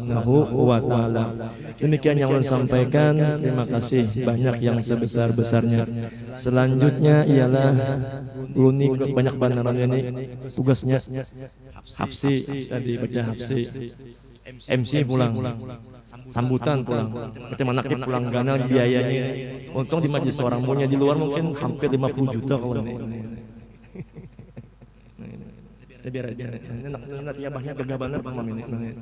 Subhanahu wa taala. Demikian yang ulun sampaikan. Terima kasih banyak yang sebesar-besarnya. Selanjutnya ialah ulun banyak banaran ini tugasnya Hapsi tadi baca Hapsi. MC pulang, sambutan pulang. Bagaimana kita pulang ganal biayanya? Untung di majelis orang punya, di luar mungkin hampir 50 juta kalau ini. Biar nanti abahnya gagah banget Mam ini.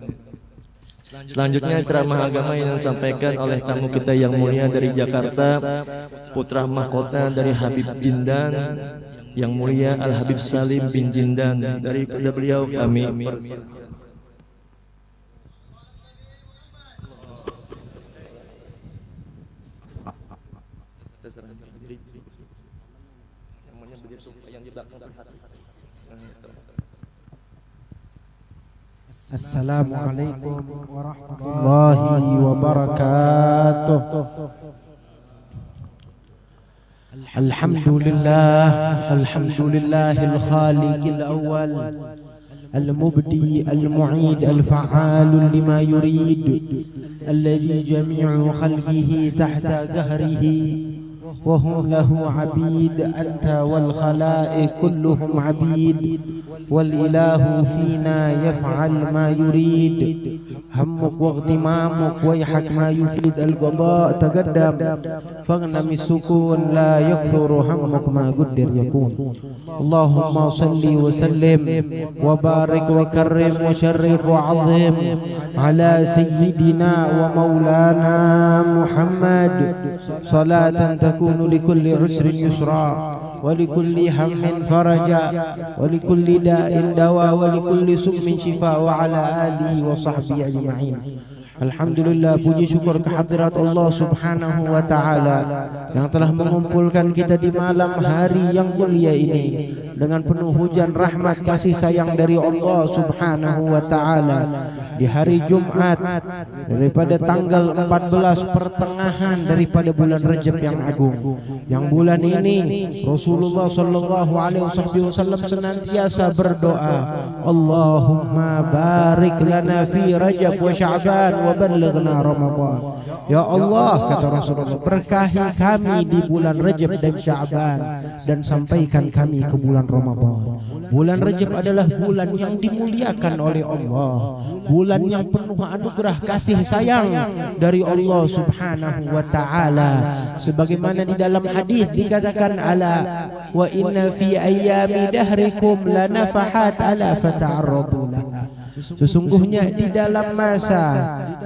Selanjutnya ceramah agama yang disampaikan oleh tamu kita yang mulia dari Jakarta, putra mahkota dari Habib Jindan, yang mulia Al Habib Salim bin Jindan. Daripada beliau kami Assalamualaikum warahmatullahi wabarakatuh. Alhamdulillahil khaliqil awwal al-mubdi al-mu'id al-fa'al lima yurid alladhi jami'u khalqihi tahta qahrihi وهم له عبيد أنت والخلائق كلهم عبيد والإله فينا يفعل ما يريد همك واغتمامك ويحك ما يفيد القضاء تقدم فاغنم السكون لا يكثر همك ما قدر يكون اللهم صل وسلم وبارك وكرم وشرف وعظم على سيدنا ومولانا محمد صلاة تكون لكل عسر يسرا ولكل هم فرجا ولكل داء دواء ولكل سقم شفاء وعلى آله وصحبه أجمعين. Alhamdulillah, puji syukur kehadirat Allah Subhanahu wa taala yang telah mengumpulkan kita di malam hari yang mulia ini dengan penuh hujan rahmat kasih sayang dari Allah Subhanahu wa taala di hari Jumat daripada tanggal 14 pertengahan daripada bulan Rajab yang agung. Yang bulan ini Rasulullah sallallahu alaihi wasallam senantiasa berdoa, Allahumma barik lana fi Rajab wa Sya'ban wa ballighna Ramadan. Ya Allah, kata Rasulullah, berkahi kami di bulan Rajab dan Sya'ban dan sampaikan kami ke bulan Ramadan. Bulan Rajab adalah bulan yang dimuliakan oleh Allah, bulan yang penuh anugerah kasih sayang dari Allah Subhanahu wa taala, sebagaimana di dalam hadis dikatakan ala wa inna fi ayyami dahrikum lanafahat ala fata'arradu laha. Sesungguhnya di dalam masa,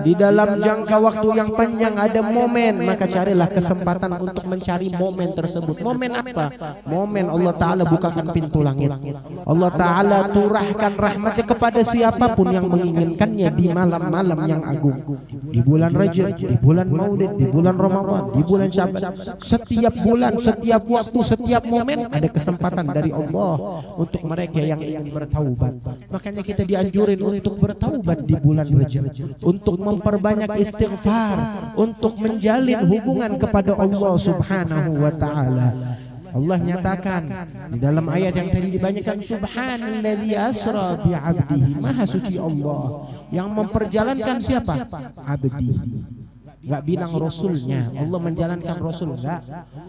di dalam jangka waktu yang panjang ada momen, maka carilah kesempatan untuk mencari momen tersebut. Momen apa? Momen Allah Ta'ala bukakan pintu langit, Allah Ta'ala turahkan rahmatnya kepada siapapun yang menginginkannya di malam-malam yang agung, di bulan Rajab, di bulan Maulid, di bulan Ramadan, di bulan Sya'ban. Setiap bulan, setiap waktu, setiap momen ada kesempatan dari Allah untuk mereka yang ingin bertaubat. Makanya kita dianjurin untuk bertaubat di bulan Rajab, untuk memperbanyak istighfar, untuk menjalin hubungan kepada Allah Subhanahu wa taala. Allah nyatakan di dalam ayat yang tadi dibacakan, subhanalladzi asra bi 'abdihi, maha suci Allah yang memperjalankan siapa? Abdihi. Enggak bilang rasulnya, Allah menjalankan rasul enggak,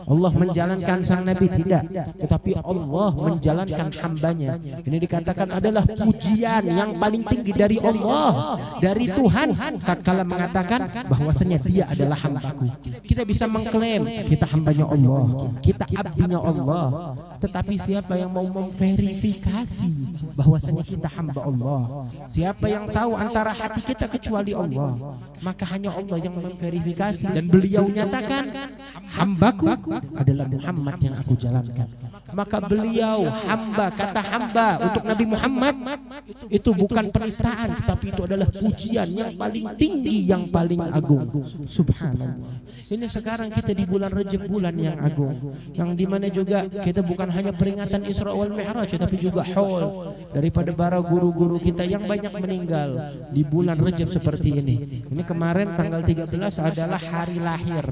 Allah menjalankan sang nabi tidak, tetapi Allah menjalankan hambanya. Ini dikatakan adalah pujian yang paling tinggi dari Allah, dari Tuhan tatkala mengatakan bahwasanya dia adalah hambaku. Kita bisa mengklaim kita hambanya Allah, kita abdinya Allah, tetapi siapa yang mau memverifikasi bahwasanya kita hamba Allah? Siapa yang tahu antara hati kita kecuali Allah? Maka hanya Allah yang memverifikasi. Dan beliau nyatakan, hambaku adalah Muhammad yang aku jalankan. Maka beliau hamba, kata hamba untuk Nabi Muhammad itu bukan penistaan, tetapi itu adalah pujian yang paling tinggi, yang paling agung. Subhanallah. Ini sekarang kita di bulan Rajab, bulan yang agung, yang dimana juga kita bukan hanya peringatan Isra wal Mi'raj, tetapi juga haul daripada para guru-guru kita yang banyak meninggal di bulan Rajab seperti ini. Ini kemarin tanggal 13 adalah hari lahir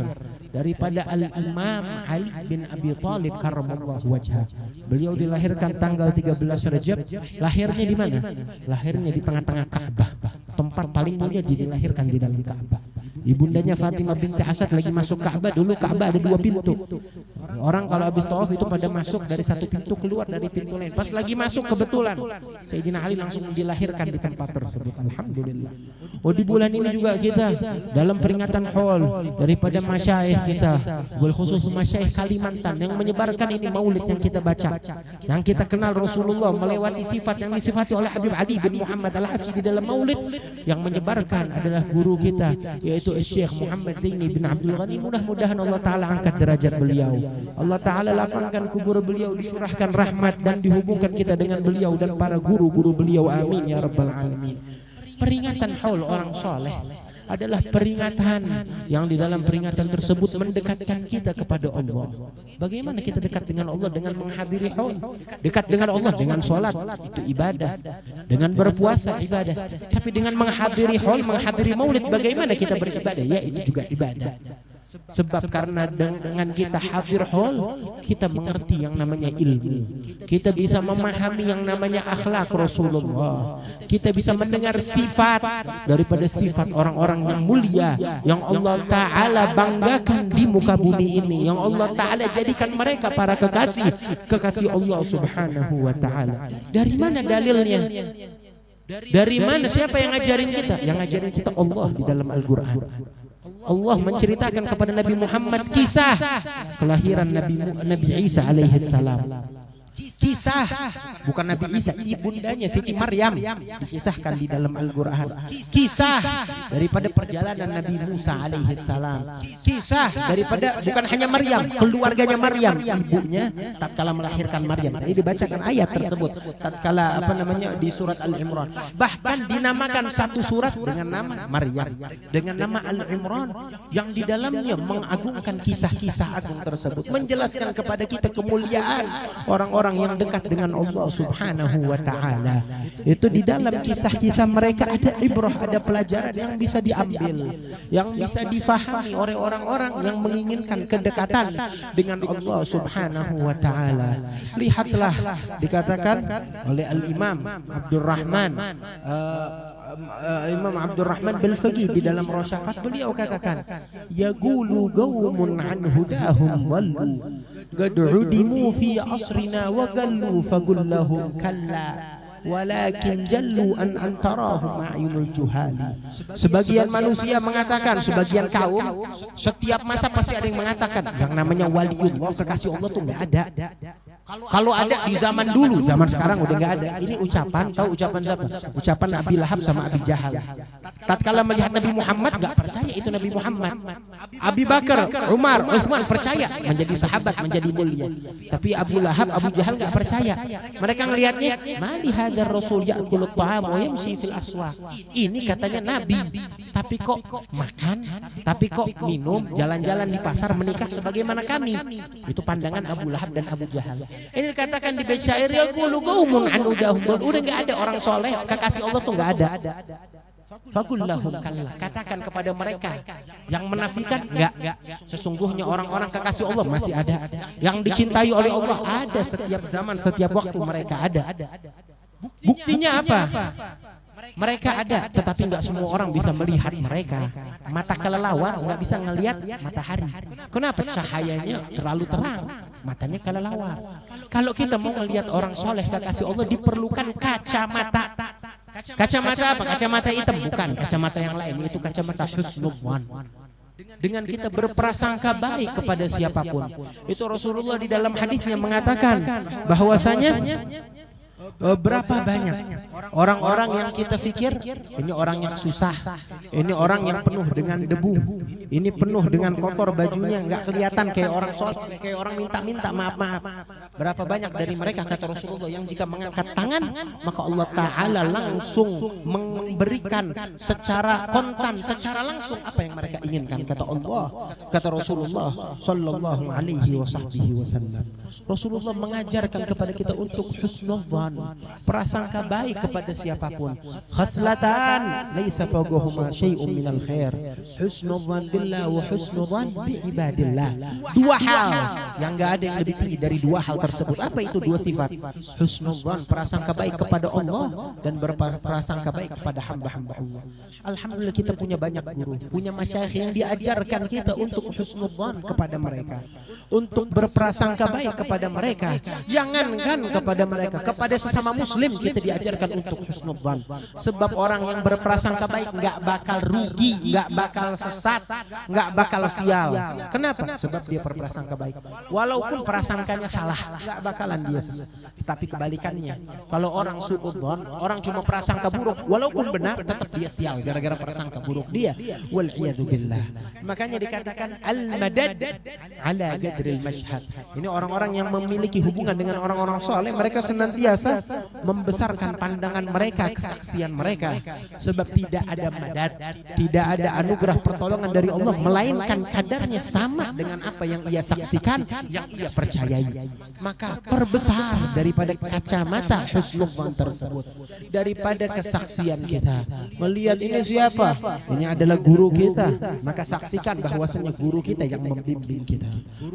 daripada Al-Imam Ali bin Abi Thalib karramallahu wajhah. Beliau dilahirkan tanggal 13 Rajab. Lahirnya di mana? Lahirnya di tengah-tengah Ka'bah. tempat paling mulia dilahirkan di dalam Ka'bah. Ibundanya Fatimah binti Asad lagi masuk Ka'bah. Dulu Ka'bah ada 2 pintu. Orang kalau habis tawaf itu pada masuk dari satu pintu, keluar dari pintu lain. Pas lagi masuk kebetulan Sayyidina Ali langsung dilahirkan di tempat tersebut. Alhamdulillah. Oh, di bulan ini juga kita dalam peringatan haul daripada masyayikh kita, wal khusus masyayikh Kalimantan yang menyebarkan ini maulid yang kita baca, yang kita kenal Rasulullah melewati sifat yang disifati oleh Habib Ali bin Muhammad Al-Habsyi di dalam maulid. Yang menyebarkan adalah guru kita, yaitu Syekh Muhammad Zaini bin Abdul Ghani. Mudah-mudahan Allah Ta'ala angkat derajat beliau, Allah Ta'ala lapangkan kubur beliau, dicurahkan rahmat dan dihubungkan kita dengan beliau dan para guru-guru beliau, amin ya rabbal alamin. Peringatan haul orang soleh adalah peringatan yang di dalam peringatan tersebut mendekatkan kita kepada Allah. Bagaimana kita dekat dengan Allah? Dengan menghadiri haul. Dekat dengan Allah dengan sholat, itu ibadah. Dengan berpuasa, ibadah. Tapi dengan menghadiri haul, menghadiri maulid, bagaimana kita beribadah? Ya, itu juga ibadah. Sebab karena dengan kita hadir haul, kita mengerti yang namanya ilmu. Kita bisa memahami yang namanya akhlak Rasulullah. Kita bisa mendengar sifat daripada sifat orang-orang yang mulia, yang Allah Ta'ala banggakan di muka bumi ini, yang Allah Ta'ala jadikan mereka para kekasih Allah Subhanahu wa Ta'ala. Dari mana dalilnya? Dari mana? Siapa yang ngajarin kita? Yang ngajarin kita Allah di dalam Al-Quran. Allah menceritakan kepada Nabi Muhammad kisah kelahiran Nabi Isa alaihi salam. Kisah, bukan Nabi Isa, ibundanya Siti Maryam dikisahkan di dalam Al-Quran. Kisah daripada perjalanan Nabi Musa alaihi salam. Kisah daripada bukan hanya Maryam, keluarganya Maryam, ibunya tatkala melahirkan Maryam. Tadi dibacakan ayat tersebut tatkala di surat Al-Imran. Bahkan dinamakan satu surat dengan nama Maryam, dengan nama Al-Imran, yang di dalamnya mengagungkan kisah-kisah agung tersebut, menjelaskan kepada kita kemuliaan orang-orang yang dekat dengan Allah Subhanahu wa Ta'ala. Itu di dalam kisah-kisah mereka ada ibrah, ada pelajaran yang bisa diambil, yang bisa difahami oleh orang-orang yang menginginkan kedekatan dengan Allah Subhanahu wa Ta'ala. Lihatlah, dikatakan oleh Al-Imam Abdurrahman Imam Abdurrahman Bil-Faqih di dalam Rosyafat, beliau katakan, yaqulu qaumun an hudahum dhallu qad udimu fi asrina wa qallu faqul lahum kalla walakin jallu an antarahum ma'yunul juhali. Sebagian manusia mengatakan, sebagian kaum setiap masa pasti ada yang mengatakan yang namanya waliullah, kekasih Allah tuh enggak ada. Kalau ada di zaman dulu, zaman sekarang udah nggak ada. Ini ucapan, tahu ucapan siapa? Ucapan Abi Lahab sama Abi Jahal. Tatkala melihat Nabi Muhammad nggak percaya itu Nabi Muhammad. Abi Bakar, Umar, Utsman percaya menjadi sahabat, menjadi mulia. Tapi Abu Lahab, Abu Jahal nggak percaya. Mereka ngelihatnya, mali hadar Rasul ya'kulu ta'am wa yamshi fil aswaq. Ini katanya Nabi, tapi kok makan, tapi kok minum, jalan-jalan di pasar, menikah sebagaimana kami. Itu pandangan Abu Lahab dan Abu Jahal. Ini dikatakan di bait syair, yaqulu qaumun an udahum, udah enggak ada orang soleh, kekasih Allah tuh enggak ada. Faqul lahum kallah, katakan kepada mereka yang menafikan, enggak, sesungguhnya orang-orang kekasih Allah masih ada, yang dicintai oleh Allah ada, setiap zaman, setiap waktu mereka ada. Buktinya apa? Mereka ada, tetapi nggak semua orang bisa melihat mereka. Mata kelelawar nggak bisa ngelihat matahari. Kenapa? Cahayanya terlalu terang, matanya kelelawar. Kalau kita mau ngelihat orang soleh kekasih Allah, diperlukan kacamata. Kacamata apa? Kacamata hitam, bukan kacamata yang lain. Itu kacamata husnudzan. Dengan kita berprasangka baik kepada siapapun. Itu Rasulullah di dalam hadisnya mengatakan bahwasanya berapa banyak orang-orang yang kita pikir ini orang yang susah, ini orang yang penuh dengan debu, ini penuh dengan kotor bajunya, nggak kelihatan kayak orang soleh, kayak orang minta-minta maaf-maaf. Berapa banyak dari mereka, kata Rasulullah, yang jika mengangkat tangan maka Allah Ta'ala langsung memberikan secara kontan, secara langsung apa yang mereka inginkan, kata Allah, kata Rasulullah Sallallahu Alaihi Wasallam. Rasulullah mengajarkan kepada kita untuk husnudzan, prasangka baik kepada siapapun. Khaslatan laisa fawqahuma syai'un minal khair. Husnudzan billah wa husnudzan bi ibadillah. Dua hal yang enggak ada yang lebih tinggi dari dua hal tersebut. Apa itu dua sifat? Husnudzan, prasangka baik kepada Allah, dan berprasangka baik kepada hamba-hamba Allah. Alhamdulillah kita punya banyak guru, punya masyayikh yang diajarkan kita untuk husnudzan kepada mereka, untuk berprasangka baik kepada mereka. Jangankan kepada mereka, kepada sesama muslim kita diajarkan untuk husnudzan. Sebab orang yang berprasangka baik nggak bakal rugi, nggak bakal sesat, nggak bakal sial. Kenapa? Sebab dia berprasangka baik. Walaupun prasangkanya salah, nggak bakalan dia sesat. Tapi kebalikannya, kalau orang suudzon, orang cuma prasangka buruk, walaupun benar tetap dia sial gara-gara prasangka buruk dia. Wal iyadu billah. Makanya dikatakan al-madad ala qadril mashhad. Ini orang-orang yang memiliki hubungan dengan orang-orang soleh, mereka senantiasa membesarkan pandangan mereka, kesaksian mereka. Sebab tidak ada madad, tidak ada anugerah pertolongan dari Allah, melainkan kadarnya sama dengan apa yang ia saksikan, yang ia percayai. Maka perbesar daripada kacamata husnudzan tersebut, daripada kesaksian kita. Melihat ini siapa? Ini adalah guru kita. Maka saksikan bahwasanya guru kita yang membimbing kita,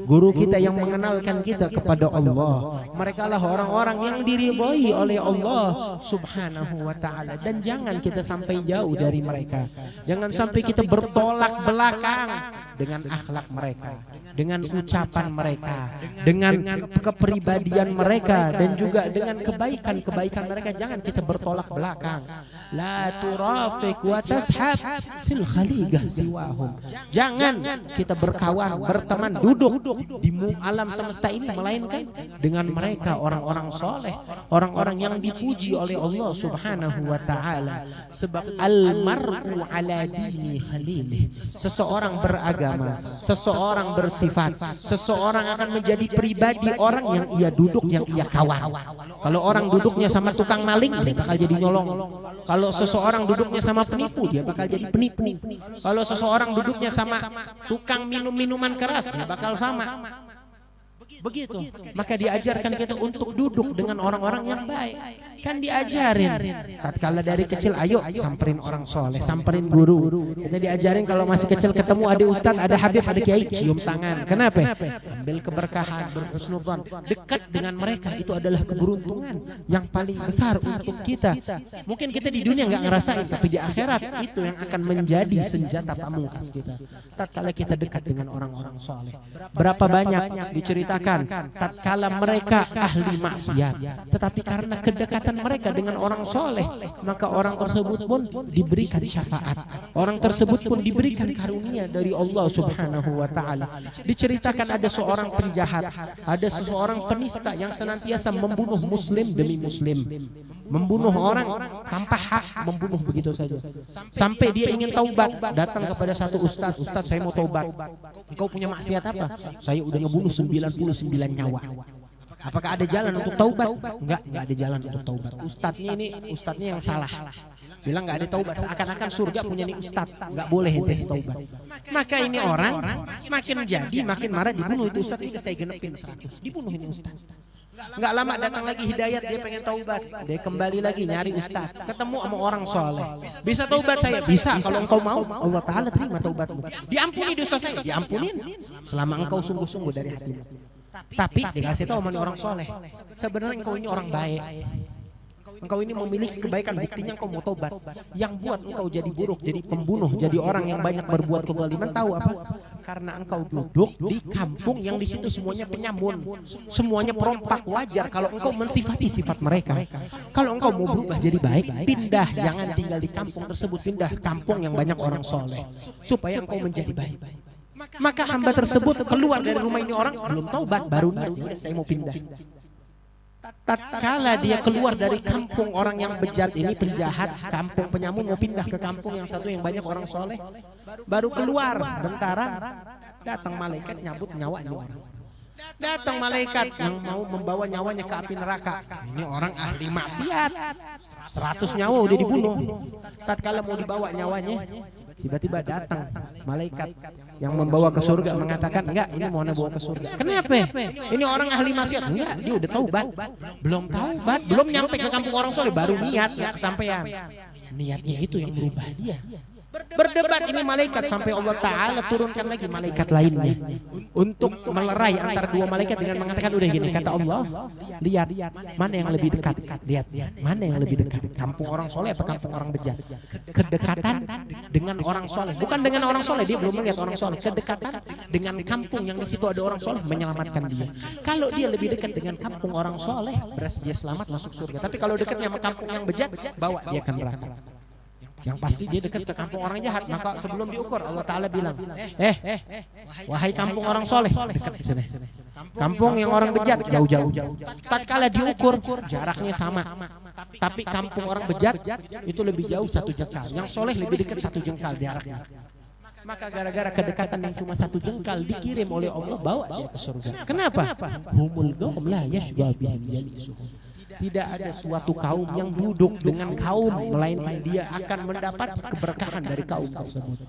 guru kita yang mengenalkan kita kepada Allah. Mereka lah orang-orang yang diridhai oleh Allah Subhanahu wa ta'ala. Dan jangan kita sampai jauh dari mereka. Jangan sampai kita bertolak belakang dengan akhlak mereka, dengan ucapan mereka, dengan kepribadian mereka, dan juga dengan kebaikan-kebaikan mereka. Jangan kita bertolak belakang. La turafiq wa tashab fil khaligah siwahum. Jangan kita berkawan, berteman, duduk di alam semesta ini, melainkan dengan mereka orang-orang soleh, orang-orang yang dipuji oleh Allah Subhanahu wa ta'ala. Sebab al-mar'u ala dini khalilih. Seseorang beragama, seseorang bersifat, seseorang akan menjadi pribadi orang yang ia duduk, yang ia kawan. Kalau orang duduknya sama tukang maling, dia bakal jadi nyolong. Kalau seseorang duduknya sama penipu, dia bakal jadi penipu. Kalau seseorang duduknya sama tukang minum minuman keras, dia bakal sama. Begitu. Maka diajarkan kita untuk duduk dengan orang-orang yang baik. Kan diajarin. Tatkala dari kecil, ayo samperin orang soleh, samperin guru. Kita diajarin kalau masih kecil ketemu ada ustaz, ada habib, ada kiai, cium tangan. Kenapa? Ambil keberkahan, berhusnudzon. Dekat dengan mereka itu adalah keberuntungan yang paling besar untuk kita. Mungkin kita di dunia nggak ngerasain, tapi di akhirat itu yang akan menjadi senjata pamungkas kita. Tatkala kita dekat dengan orang-orang soleh. Berapa banyak diceritakan tatkala mereka ahli maksiat, tetapi karena kedekatan mereka dengan orang soleh, maka orang tersebut pun diberikan syafaat, orang tersebut pun diberikan karunia dari Allah Subhanahu wa ta'ala. Diceritakan ada seorang penjahat, ada seseorang penista yang senantiasa membunuh muslim demi muslim, membunuh orang tanpa hak, membunuh begitu saja. Sampai dia ingin taubat, datang kepada satu ustaz, ustaz saya mau taubat. Engkau punya maksiat apa? Saya udah ngebunuh 99 nyawa. Apakah ada jalan untuk taubat? Enggak ada jalan untuk taubat. Ustadznya yang salah. Bilang enggak ada taubat, seakan-akan surga punya nih ustadz, enggak boleh ente taubat. Maka ini orang makin jadi makin marah, dibunuh itu ustadz. Ini saya genepin 100, dibunuh ini ustadz. Enggak lama datang lagi hidayat, dia pengen taubat, dia kembali lagi nyari ustadz, ketemu sama orang soleh. Bisa taubat saya? Bisa, kalau engkau mau Allah Ta'ala terima taubatmu. Diampuni dosa saya? Diampunin, selama engkau sungguh-sungguh dari hatimu. Tapi dikasih tahu sama orang soleh, sebenarnya engkau ini orang baik, engkau ini memiliki kebaikan, buktinya engkau mau tobat. Yang buat engkau jadi buruk, jadi pembunuh, jadi orang yang banyak berbuat kezaliman, tahu apa? Karena engkau duduk di kampung yang di situ semuanya penyamun, semuanya perompak. Wajar kalau engkau mensifati sifat mereka. Kalau engkau mau berubah jadi baik, pindah, jangan tinggal di kampung tersebut, pindah kampung yang banyak orang soleh, supaya engkau menjadi baik. Maka hamba tersebut keluar dari rumah ini, orang belum taubat, baru niat, saya mau pindah. Tatkala dia keluar dari kampung orang yang bejat ini, penjahat, kampung penyamun, mau pindah ke kampung yang satu yang banyak orang soleh, baru keluar bentaran, datang malaikat nyabut nyawa ini orang. Datang malaikat yang mau membawa nyawanya ke api neraka. Ini orang ahli maksiat, 100 nyawa udah dibunuh. Tatkala mau dibawa nyawanya, tiba-tiba datang malaikat yang membawa ke surga mengatakan, enggak, ini mau bawa ke surga. Kenapa? Ini orang ahli maksiat. Enggak, dia udah taubat. Belum taubat, belum nyampe ke kampung orang soleh, baru niat, nggak kesampaian. Niatnya itu yang merubah dia. Berdebat ini malaikat sampai Allah Ta'ala turunkan lagi malaikat lainnya untuk melerai antara dua malaikat dengan mengatakan udah gini, kata Allah, lihat mana yang lebih dekat, lihat mana yang lebih dekat, kampung orang soleh atau kampung orang bejat. Kedekatan dengan orang soleh, bukan dengan orang soleh, dia belum melihat orang soleh, kedekatan dengan kampung yang di situ ada orang soleh menyelamatkan dia. Kalau dia lebih dekat dengan kampung orang soleh, berarti dia selamat masuk surga. Tapi kalau dekatnya sama kampung yang bejat, bawa dia ke neraka. Yang pasti dia dekat ke kampung orang jahat. Maka sebelum diukur Allah Ta'ala bilang, wahai kampung orang soleh, dekat di sini. Kampung yang orang bejat jauh-jauh. Tatkala diukur jaraknya sama, tapi kampung orang bejat itu lebih jauh 1 jengkal. Yang soleh lebih dekat 1 jengkal jaraknya. Maka gara-gara kedekatan yang cuma 1 jengkal dikirim oleh Allah, bawa dia ke surga. Kenapa? Humul qaum la yashba bihim jalisuhum. Tidak ada suatu kaum yang duduk dengan kaum, melainkan dia akan mendapat keberkahan dari kaum tersebut.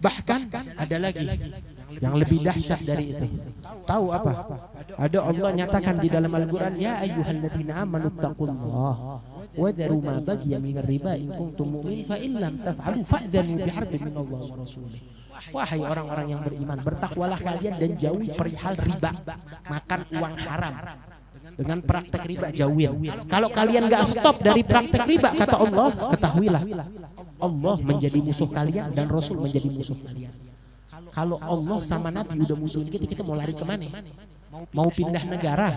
Bahkan ada lagi yang lebih dahsyat dari itu. Tahu apa? Ada Allah nyatakan di dalam Al-Quran, ya ayyuhalladzina amanu taqullaha wa dharu ma baqiya minar riba in kuntum mu'minin fa in lam taf'alu fa'dhanu biharbin minallahi wa rasulih. Wahai orang-orang yang beriman, bertakwalah kalian dan jauhi perihal riba, makan uang haram. Dengan praktek riba jauhin. Kalau kalian gak stop dari praktek riba, kata Allah, ketahuilah Allah menjadi musuh kalian dan Rasul menjadi musuh kalian. Kalau Allah sama Nabi udah musuhin kita mau lari kemana? Mau pindah negara,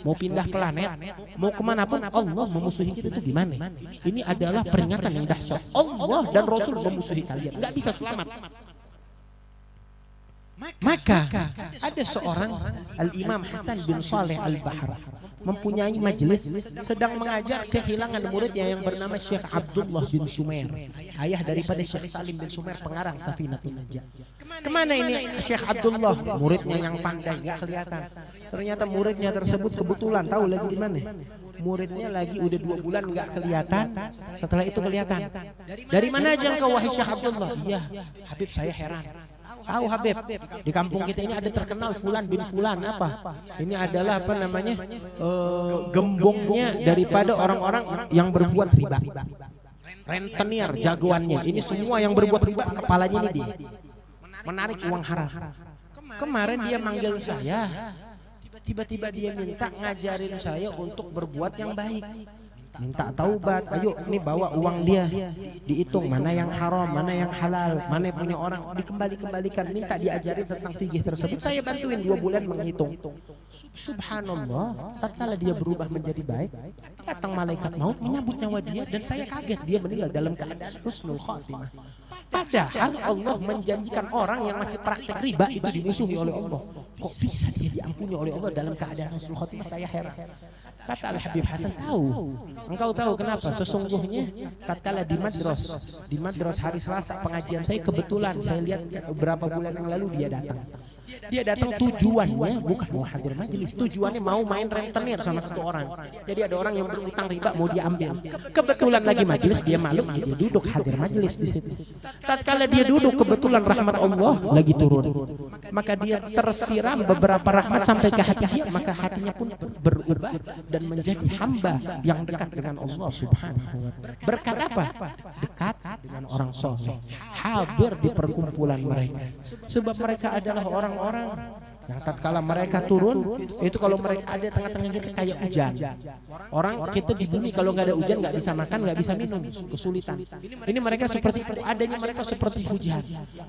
mau pindah planet, mau kemana pun Allah memusuhi kita itu gimana? Ini adalah peringatan yang dahsyat. Allah dan Rasul memusuhi kalian, gak bisa selamat. Maka ada seorang Al-Imam Hasan bin Saleh Al-Bahr mempunyai majelis sedang mengajar kehilangan muridnya yang bernama Syekh Abdullah bin Sumair, ayah daripada Syekh Salim bin Sumair pengarang Safinatun Najah. Kemana ini Syekh Abdullah? Muridnya yang pandai gak kelihatan. Ternyata muridnya tersebut kebetulan tahu lagi di mana. Muridnya lagi udah 2 bulan nggak kelihatan. Setelah itu kelihatan. Dari mana aja engkau wahai Syekh Abdullah? Iya, Habib saya heran. Tahu Habib, di kampung kita ini ada terkenal Fulan bin Fulan apa? Ini adalah apa namanya gembongnya daripada orang-orang yang berbuat riba. Rentenir jagoannya. Ini semua yang berbuat riba kepalanya ini dia. Menarik uang haram. Kemarin dia manggil saya, tiba-tiba dia minta ngajarin saya untuk berbuat yang baik. Minta taubat, ayo ini bawa uang dia, dihitung mana yang haram, mana yang halal, mana yang punya orang, dikembalikan, minta diajari tentang fikih tersebut. Saya bantuin 2 bulan menghitung. Subhanallah, tatkala dia berubah menjadi baik, datang malaikat maut menyambut nyawa dia dan saya kaget dia meninggal dalam keadaan husnul khatimah. Padahal Allah menjanjikan orang yang masih praktek riba itu dimusuhi oleh Allah. Kok bisa dia diampuni oleh Allah dalam keadaan husnul khatimah? Saya heran. Kata Al-Habib Hasan, tahu. Engkau tahu kenapa? Sesungguhnya tatkala di Madros hari Selasa pengajian saya, kebetulan saya lihat beberapa bulan yang lalu dia datang. Dia datang tujuannya bukan mau hadir majelis, tujuannya mau main rentenir sama 1 orang. Jadi ada orang yang berutang riba mau dia ambil. Kebetulan lagi majelis, dia malu, dia duduk hadir majelis di situ. Tatkala dia duduk, kebetulan rahmat Allah lagi turun. Maka dia tersiram beberapa rahmat sampai ke hatinya, maka hatinya pun berubah dan menjadi hamba yang dekat dengan Allah Subhanahu wa taala. Berkat apa? Dekat dengan orang soleh, hadir di perkumpulan mereka. Sebab mereka adalah orang-orang yang tatkala mereka turun, itu kalau mereka ada tengah-tengah kita kayak hujan. Orang kita di bumi kalau nggak ada hujan nggak bisa makan, nggak bisa minum, kesulitan. Ini mereka seperti itu, adanya mereka seperti hujan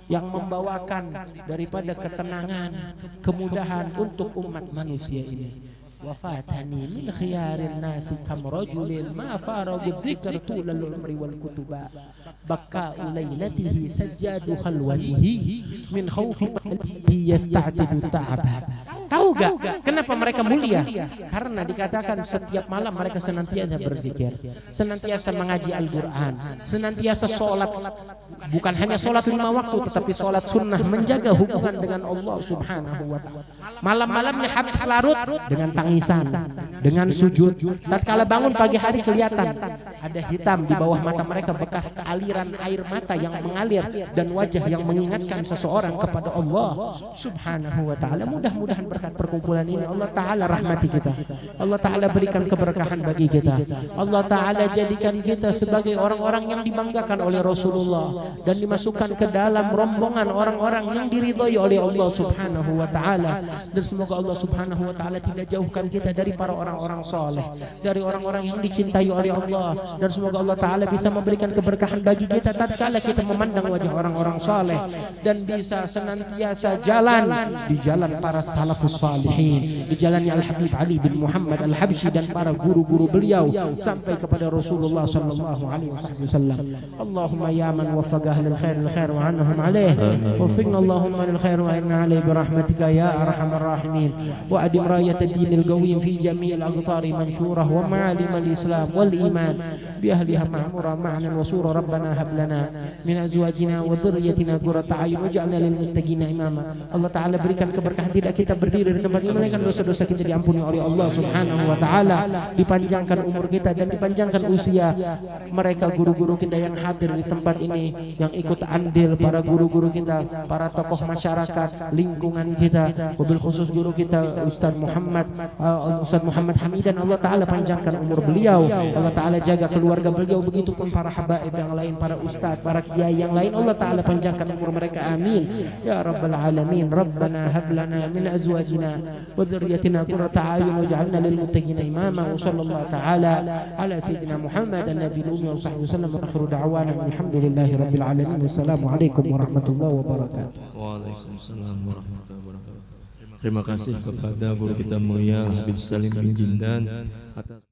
yang membawakan daripada ketenangan, kemudahan untuk umat manusia ini. Wafatani min khiyarin nasi kam rajulin ma faraghu dzikr tulal umri wal kutuba baka ulailatihi sajjadu khalwatihi min khaufi yasta'tidu ta'aba. Tahu gak kenapa mereka mulia? Karena dikatakan setiap malam mereka senantiasa berzikir, senantiasa mengaji Al-Quran, senantiasa sholat. Bukan hanya sholat 5 waktu, tetapi sholat sunnah, menjaga hubungan dengan Allah Subhanahu wa ta'ala. Malam-malamnya habis larut dengan tangisan, dengan sujud. Tatkala bangun pagi hari kelihatan ada hitam di bawah mata mereka, bekas aliran air mata yang mengalir dan wajah yang mengingatkan seseorang kepada Allah Subhanahu wa ta'ala. Mudah-mudahan berkat perkumpulan ini Allah Ta'ala rahmati kita, Allah Ta'ala berikan keberkahan bagi kita, Allah Ta'ala jadikan kita sebagai orang-orang yang dibanggakan oleh Rasulullah, dan dimasukkan ke dalam rombongan orang-orang yang diridhai oleh Allah Subhanahu wa taala. Dan semoga Allah Subhanahu wa taala tidak jauhkan kita dari para orang-orang saleh, dari orang-orang yang dicintai oleh Allah, dan semoga Allah taala bisa memberikan keberkahan bagi kita tatkala kita memandang wajah orang-orang saleh dan bisa senantiasa jalan di jalan para salafus salihin, di jalannya Al-Habib Ali bin Muhammad Al-Habsyi dan para guru-guru beliau sampai kepada Rasulullah sallallahu alaihi wasallam. Allahumma ya man waffaqa ahlal khair wa anhum alaih, waffiqna Allahumma lil khair wa inna alaihi bi rahmatika ya arhamar rahimin, wa adim rayat ad-din al-qawim fi jami'il aqtari manshurah wa ma'alim al-islam wal iman bi ahliha ma'mura ma'nan wa sura rabbana hab lana min azwajina wa dhurriyyatina qurrata a'yun waj'alna lil muttaqina imama. Allah taala berikan keberkahan tidak kita berdiri di tempat ini, melainkan dosa-dosa kita diampuni oleh Allah Subhanahu wa taala, dipanjangkan umur kita dan dipanjangkan usia mereka guru-guru kita yang hadir di tempat ini, yang ikut andil para guru-guru kita, para tokoh masyarakat lingkungan kita, wabil khusus guru kita Ustaz Muhammad Hamidan. Allah taala panjangkan umur beliau, Allah taala jaga keluarga beliau, begitupun para habaib yang lain, para ustaz, para kiai yang lain, Allah taala panjangkan umur mereka, amin ya rabbal alamin. Rabbana hab lana min azwajina wa dhurriyyatina qurrata a'yun waj'alna lil muttaqina imama. Wa sallallahu taala ala sayyidina Muhammad an-nabiy wa sahbihi wasallam. Wa akhiru da'wana alhamdulillahi rabbil alamin. Wassalamu alaikum warahmatullahi wabarakatuh. Waalaikumsalam warahmatullahi wabarakatuh. Terima kasih kepada guru kita mulia Habib Salim bin Jindan atas